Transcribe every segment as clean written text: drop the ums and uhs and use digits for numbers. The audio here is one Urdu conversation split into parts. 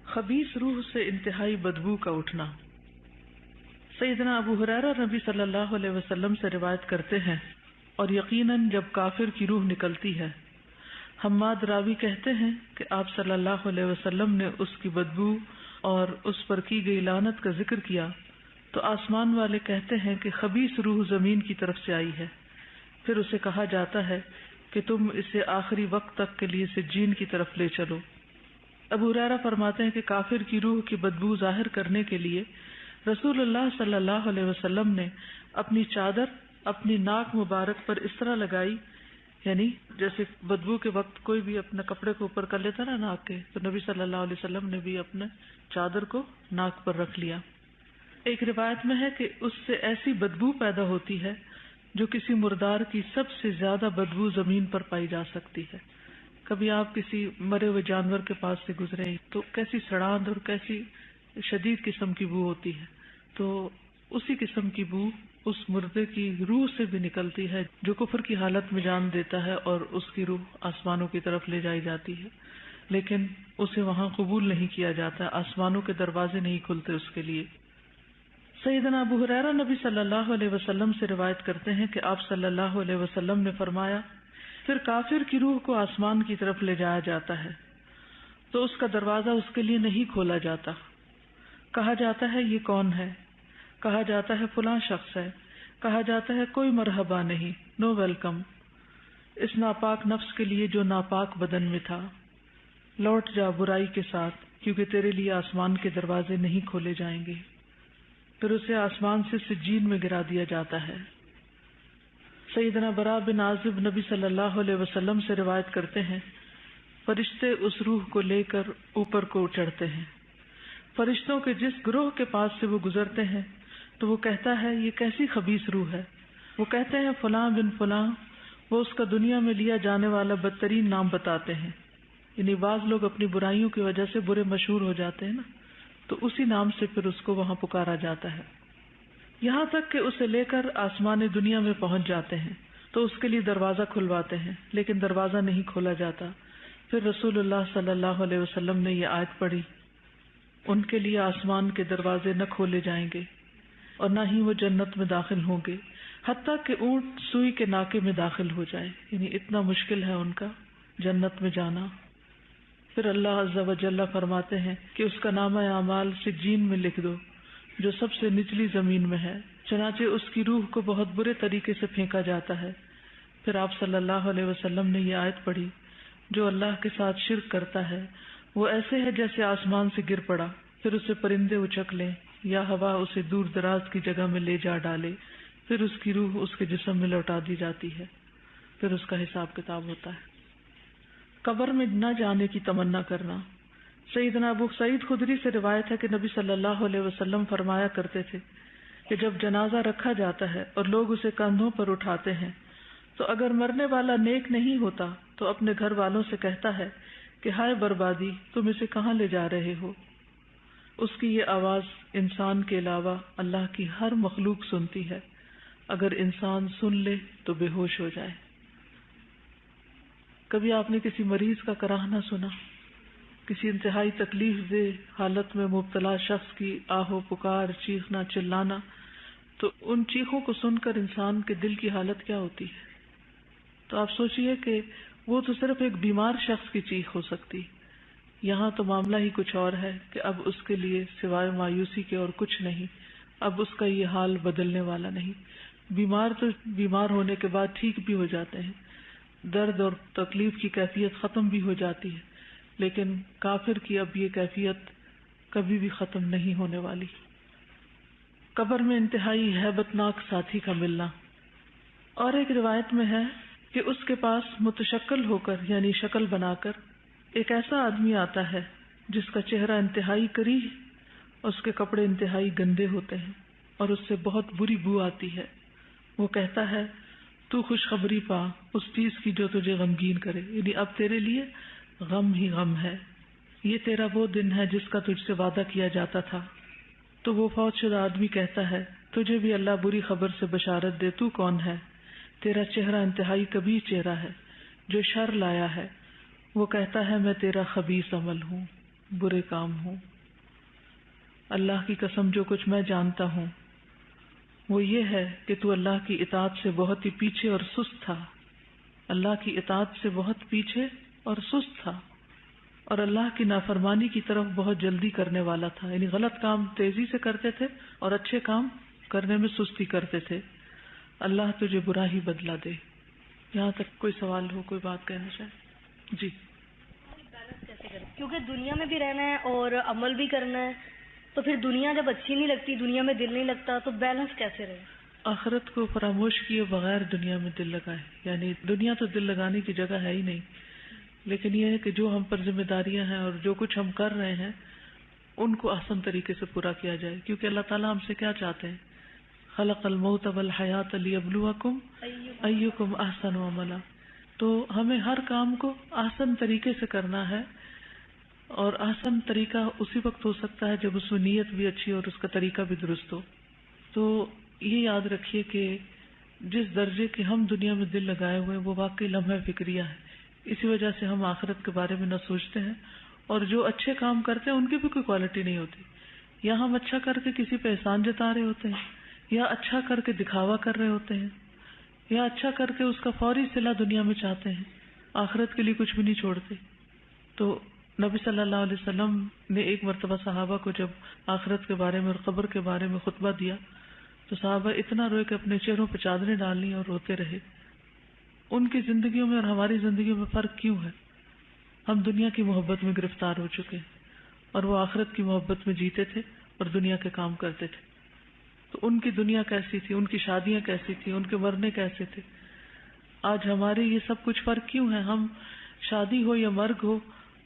خبیث روح سے انتہائی بدبو کا اٹھنا۔ سیدنا ابو ہریرہ نبی صلی اللہ علیہ وسلم سے روایت کرتے ہیں، اور یقیناً جب کافر کی روح نکلتی ہے، حماد راوی کہتے ہیں کہ آپ صلی اللہ علیہ وسلم نے اس کی بدبو اور اس پر کی گئی لعنت کا ذکر کیا تو آسمان والے کہتے ہیں کہ خبیث روح زمین کی طرف سے آئی ہے، پھر اسے کہا جاتا ہے کہ تم اسے آخری وقت تک کے لیے سجین کی طرف لے چلو۔ ابو ہریرہ فرماتے ہیں کہ کافر کی روح کی بدبو ظاہر کرنے کے لیے رسول اللہ صلی اللہ علیہ وسلم نے اپنی چادر اپنی ناک مبارک پر اس طرح لگائی، یعنی جیسے بدبو کے وقت کوئی بھی اپنے کپڑے کو اوپر کر لیتا نا ناک کے، تو نبی صلی اللہ علیہ وسلم نے بھی اپنے چادر کو ناک پر رکھ لیا۔ ایک روایت میں ہے کہ اس سے ایسی بدبو پیدا ہوتی ہے جو کسی مردار کی سب سے زیادہ بدبو زمین پر پائی جا سکتی ہے۔ کبھی آپ کسی مرے ہوئے جانور کے پاس سے گزرے تو کیسی سڑاند اور کیسی شدید قسم کی بو ہوتی ہے، تو اسی قسم کی بو اس مردے کی روح سے بھی نکلتی ہے جو کفر کی حالت میں جان دیتا ہے، اور اس کی روح آسمانوں کی طرف لے جائی جاتی ہے، لیکن اسے وہاں قبول نہیں کیا جاتا، آسمانوں کے دروازے نہیں کھلتے اس کے لیے۔ سیدنا ابو ہریرہ نبی صلی اللہ علیہ وسلم سے روایت کرتے ہیں کہ آپ صلی اللہ علیہ وسلم نے فرمایا، پھر کافر کی روح کو آسمان کی طرف لے جایا جاتا ہے تو اس کا دروازہ اس کے لیے نہیں کھولا جاتا، کہا جاتا ہے یہ کون ہے؟ کہا جاتا ہے فلاں شخص ہے، کہا جاتا ہے کوئی مرحبا نہیں، نو ویلکم، اس ناپاک نفس کے لیے جو ناپاک بدن میں تھا، لوٹ جا برائی کے ساتھ کیونکہ تیرے لیے آسمان کے دروازے نہیں کھولے جائیں گے۔ پھر اسے آسمان سے سجین میں گرا دیا جاتا ہے۔ سیدنا براء بن عازب نبی صلی اللہ علیہ وسلم سے روایت کرتے ہیں، فرشتے اس روح کو لے کر اوپر کو چڑھتے ہیں، فرشتوں کے جس گروہ کے پاس سے وہ گزرتے ہیں تو وہ کہتا ہے یہ کیسی خبیث روح ہے؟ وہ کہتے ہیں فلاں بن فلاں، وہ اس کا دنیا میں لیا جانے والا بدترین نام بتاتے ہیں، یعنی بعض لوگ اپنی برائیوں کی وجہ سے برے مشہور ہو جاتے ہیں نا، تو اسی نام سے پھر اس کو وہاں پکارا جاتا ہے، یہاں تک کہ اسے لے کر آسمان دنیا میں پہنچ جاتے ہیں تو اس کے لیے دروازہ کھلواتے ہیں، لیکن دروازہ نہیں کھولا جاتا۔ پھر رسول اللہ صلی اللہ علیہ وسلم نے یہ آیت پڑھی، ان کے لیے آسمان کے دروازے نہ کھولے جائیں گے اور نہ ہی وہ جنت میں داخل ہوں گے حتیٰ کہ اونٹ سوئی کے ناکے میں داخل ہو جائے، یعنی اتنا مشکل ہے ان کا جنت میں جانا۔ پھر اللہ عز و جل فرماتے ہیں کہ اس کا نامہ اعمال سجین میں لکھ دو جو سب سے نچلی زمین میں ہے، چنانچہ اس کی روح کو بہت برے طریقے سے پھینکا جاتا ہے۔ پھر آپ صلی اللہ علیہ وسلم نے یہ آیت پڑھی، جو اللہ کے ساتھ شرک کرتا ہے وہ ایسے ہے جیسے آسمان سے گر پڑا، پھر اسے پرندے اچک لیں یا ہوا اسے دور دراز کی جگہ میں لے جا ڈالے، پھر اس کی روح اس کے جسم میں لوٹا دی جاتی ہے، پھر اس کا حساب کتاب ہوتا ہے۔ قبر میں نہ جانے کی تمنا کرنا۔ سیدنا ابو سعید خدری سے روایت ہے کہ نبی صلی اللہ علیہ وسلم فرمایا کرتے تھے کہ جب جنازہ رکھا جاتا ہے اور لوگ اسے کندھوں پر اٹھاتے ہیں تو اگر مرنے والا نیک نہیں ہوتا تو اپنے گھر والوں سے کہتا ہے کہ ہائے بربادی، تم اسے کہاں لے جا رہے ہو؟ اس کی یہ آواز انسان کے علاوہ اللہ کی ہر مخلوق سنتی ہے، اگر انسان سن لے تو بے ہوش ہو جائے۔ کبھی آپ نے کسی مریض کا کراہنا سنا؟ کسی انتہائی تکلیف دہ حالت میں مبتلا شخص کی آہ و پکار، چیخنا چلانا، تو ان چیخوں کو سن کر انسان کے دل کی حالت کیا ہوتی ہے؟ تو آپ سوچئے کہ وہ تو صرف ایک بیمار شخص کی چیخ ہو سکتی، یہاں تو معاملہ ہی کچھ اور ہے کہ اب اس کے لیے سوائے مایوسی کے اور کچھ نہیں، اب اس کا یہ حال بدلنے والا نہیں۔ بیمار تو بیمار ہونے کے بعد ٹھیک بھی ہو جاتے ہیں، درد اور تکلیف کی کیفیت ختم بھی ہو جاتی ہے، لیکن کافر کی اب یہ کیفیت کبھی بھی ختم نہیں ہونے والی۔ قبر میں انتہائی ہیبت ناک ساتھی کا ملنا۔ اور ایک روایت میں ہے کہ اس کے پاس متشکل ہو کر یعنی شکل بنا کر ایک ایسا آدمی آتا ہے جس کا چہرہ انتہائی کریہ، اس کے کپڑے انتہائی گندے ہوتے ہیں اور اس سے بہت بری بو آتی ہے۔ وہ کہتا ہے تو خوشخبری پا اس چیز کی جو تجھے غمگین کرے، یعنی اب تیرے لیے غم ہی غم ہے، یہ تیرا وہ دن ہے جس کا تجھ سے وعدہ کیا جاتا تھا۔ تو وہ فوت شدہ آدمی کہتا ہے تجھے بھی اللہ بری خبر سے بشارت دے، تو کون ہے؟ تیرا چہرہ انتہائی کبیح چہرہ ہے جو شر لایا ہے۔ وہ کہتا ہے میں تیرا خبیث عمل ہوں۔ برے کام ہوں. اللہ کی قسم جو کچھ میں جانتا ہوں وہ یہ ہے کہ تو اللہ کی اطاعت سے بہت ہی پیچھے اور سست تھا. اللہ کی اطاعت سے بہت پیچھے اور سست تھا اور اللہ کی نافرمانی کی طرف بہت جلدی کرنے والا تھا. یعنی غلط کام تیزی سے کرتے تھے اور اچھے کام کرنے میں سستی کرتے تھے. اللہ تجھے برا ہی بدلہ دے. یہاں تک کوئی سوال ہو، کوئی بات کہنا چاہے؟ جی. کیونکہ دنیا میں بھی رہنا ہے اور عمل بھی کرنا ہے، تو پھر دنیا جب اچھی نہیں لگتی، دنیا میں دل نہیں لگتا، تو بیلنس کیسے رہے؟ آخرت کو فراموش کیے بغیر دنیا میں دل لگائے. یعنی دنیا تو دل لگانے کی جگہ ہے ہی نہیں، لیکن یہ ہے کہ جو ہم پر ذمہ داریاں ہیں اور جو کچھ ہم کر رہے ہیں ان کو احسن طریقے سے پورا کیا جائے. کیونکہ اللہ تعالیٰ ہم سے کیا چاہتے ہیں؟ خلق الموت والحیات لیبلوکم ایکم احسن عملا. تو ہمیں ہر کام کو احسن طریقے سے کرنا ہے، اور احسن طریقہ اسی وقت ہو سکتا ہے جب اس میں نیت بھی اچھی اور اس کا طریقہ بھی درست ہو. تو یہ یاد رکھیے کہ جس درجے کے ہم دنیا میں دل لگائے ہوئے ہیں وہ واقعی لمحہ فکریہ ہے. اسی وجہ سے ہم آخرت کے بارے میں نہ سوچتے ہیں، اور جو اچھے کام کرتے ہیں ان کی بھی کوئی کوالٹی نہیں ہوتی. یا ہم اچھا کر کے کسی پہ احسان جتا رہے ہوتے ہیں، یا اچھا کر کے دکھاوا کر رہے ہوتے ہیں، یا اچھا کر کے اس کا فوری صلہ دنیا میں چاہتے ہیں، آخرت کے لیے کچھ بھی نہیں چھوڑتے. تو نبی صلی اللہ علیہ وسلم نے ایک مرتبہ صحابہ کو جب آخرت کے بارے میں اور قبر کے بارے میں خطبہ دیا تو صحابہ اتنا روئے کہ اپنے چہروں پہ چادریں ڈال لی اور روتے رہے. ان کی زندگیوں میں اور ہماری زندگیوں میں فرق کیوں ہے؟ ہم دنیا کی محبت میں گرفتار ہو چکے ہیں اور وہ آخرت کی محبت میں جیتے تھے اور دنیا کے کام کرتے تھے. تو ان کی دنیا کیسی تھی، ان کی شادیاں کیسی تھی، ان کے مرنے کیسے تھے. آج ہمارے یہ سب کچھ فرق کیوں ہے؟ ہم شادی ہو یا مرگ ہو،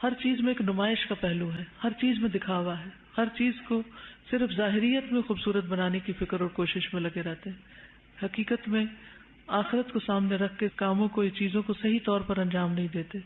ہر چیز میں ایک نمائش کا پہلو ہے، ہر چیز میں دکھاوا ہے، ہر چیز کو صرف ظاہریت میں خوبصورت بنانے کی فکر اور کوشش میں لگے رہتے ہیں. حقیقت میں آخرت کو سامنے رکھ کے کاموں کو، چیزوں کو صحیح طور پر انجام نہیں دیتے.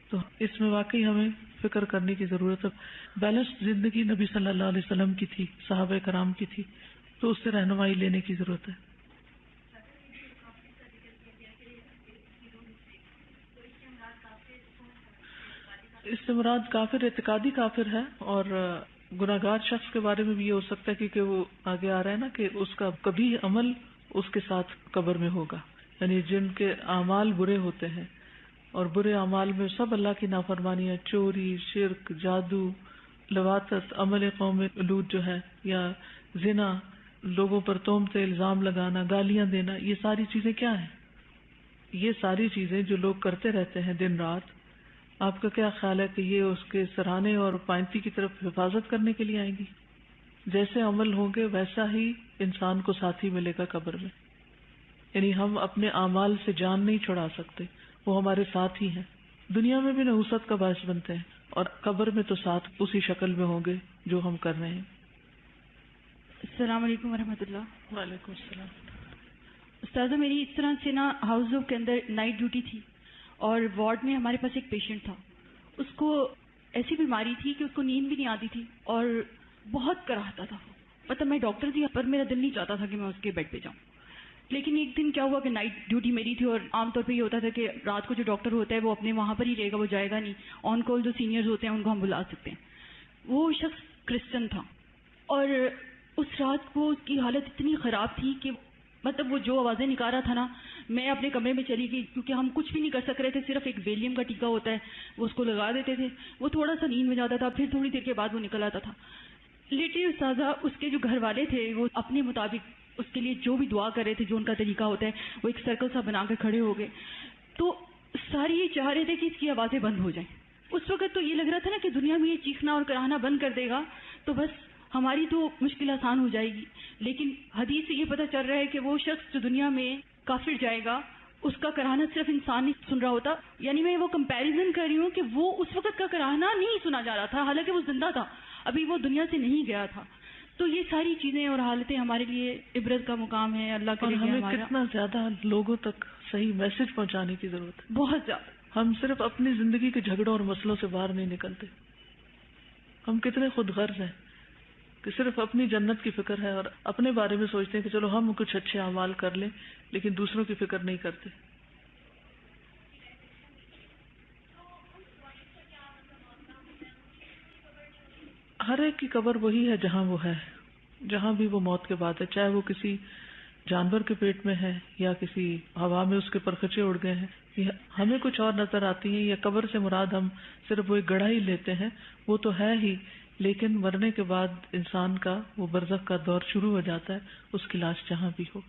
تو اس میں واقعی ہمیں فکر کرنے کی ضرورت ہے. بیلنس زندگی نبی صلی اللہ علیہ وسلم کی تھی، صحابہ کرام کی تھی، تو اس سے رہنمائی لینے کی ضرورت ہے. اس سے مراد کافر اعتقادی کافر ہے، اور گناہگار شخص کے بارے میں بھی یہ ہو سکتا ہے کیونکہ وہ آگے آ رہا ہے نا کہ اس کا کبھی عمل اس کے ساتھ قبر میں ہوگا. یعنی جن کے اعمال برے ہوتے ہیں، اور برے اعمال میں سب اللہ کی نافرمانیاں، چوری، شرک، جادو، لواطت، عمل قوم لوط جو ہے، یا زنا، لوگوں پر تہمت الزام لگانا، گالیاں دینا، یہ ساری چیزیں کیا ہیں؟ یہ ساری چیزیں جو لوگ کرتے رہتے ہیں دن رات، آپ کا کیا خیال ہے کہ یہ اس کے سراہنے اور پائنتی کی طرف حفاظت کرنے کے لیے آئیں گی؟ جیسے عمل ہوں گے ویسا ہی انسان کو ساتھی ملے گا قبر میں. یعنی ہم اپنے اعمال سے جان نہیں چھڑا سکتے، وہ ہمارے ساتھ ہی ہیں. دنیا میں بھی نحوست کا باعث بنتے ہیں، اور قبر میں تو ساتھ اسی شکل میں ہوں گے جو ہم کر رہے ہیں. السلام علیکم ورحمۃ اللہ. وعلیکم السلام. استاذہ، میری اس طرح سے ہاؤس کے اندر نائٹ ڈیوٹی تھی، اور وارڈ میں ہمارے پاس ایک پیشنٹ تھا. اس کو ایسی بیماری تھی کہ اس کو نیند بھی نہیں آتی تھی اور بہت کراہتا تھا. مطلب میں ڈاکٹر تھی پر میرا دل نہیں چاہتا تھا کہ میں اس کے بیڈ پہ جاؤں. لیکن ایک دن کیا ہوا کہ نائٹ ڈیوٹی میری تھی، اور عام طور پہ یہ ہوتا تھا کہ رات کو جو ڈاکٹر ہوتا ہے وہ اپنے وہاں پر ہی رہے گا، وہ جائے گا نہیں. آن کال جو سینئرز ہوتے ہیں ان کو ہم بلا سکتے ہیں. وہ شخص کرسچن تھا، اور اس رات کو اس کی حالت اتنی خراب تھی کہ مطلب وہ جو آوازیں نکال رہا تھا نا، میں اپنے کمرے میں چلی گئی، کیونکہ ہم کچھ بھی نہیں کر سک رہے تھے. صرف ایک ویلیم کا ٹیکا ہوتا ہے وہ اس کو لگا دیتے تھے، وہ تھوڑا سا نیند میں جاتا تھا، پھر تھوڑی دیر کے بعد وہ نکل آتا تھا. لیٹری استاذہ، اس کے جو گھر والے تھے وہ اپنے مطابق اس کے لیے جو بھی دعا کر رہے تھے، جو ان کا طریقہ ہوتا ہے، وہ ایک سرکل سا بنا کے کھڑے ہو گئے. تو ساری یہ چاہ رہے تھے کہ اس کی آوازیں بند ہو جائیں. اس وقت تو یہ لگ رہا تھا نا کہ دنیا میں یہ چیخنا اور کراہنا بند کر دے گا تو بس ہماری تو مشکل آسان ہو جائے گی. لیکن حدیث سے یہ پتہ چل رہا ہے کہ وہ شخص جو دنیا میں کافر جائے گا، اس کا کراہنا صرف انسان نہیں سن رہا ہوتا. یعنی میں وہ کمپیریزن کر رہی ہوں کہ وہ اس وقت کا کراہنا نہیں سنا جا رہا تھا، حالانکہ وہ زندہ تھا، ابھی وہ دنیا سے نہیں گیا تھا. تو یہ ساری چیزیں اور حالتیں ہمارے لیے عبرت کا مقام ہے. اللہ کے لیے ہمیں کتنا زیادہ لوگوں تک صحیح میسج پہنچانے کی ضرورت ہے. بہت زیادہ. ہم صرف اپنی زندگی کے جھگڑوں اور مسئلوں سے باہر نہیں نکلتے. ہم کتنے خود غرض ہیں کہ صرف اپنی جنت کی فکر ہے اور اپنے بارے میں سوچتے ہیں کہ چلو ہم کچھ اچھے اعمال کر لیں، لیکن دوسروں کی فکر نہیں کرتے. ہر ایک کی قبر وہی ہے جہاں وہ ہے، جہاں بھی وہ موت کے بعد ہے، چاہے وہ کسی جانور کے پیٹ میں ہے یا کسی ہوا میں اس کے پرخچے اڑ گئے ہیں، یا ہمیں کچھ اور نظر آتی ہیں، یا قبر سے مراد ہم صرف وہ ایک گڑھا ہی لیتے ہیں، وہ تو ہے ہی، لیکن مرنے کے بعد انسان کا وہ برزخ کا دور شروع ہو جاتا ہے، اس کی لاش جہاں بھی ہو۔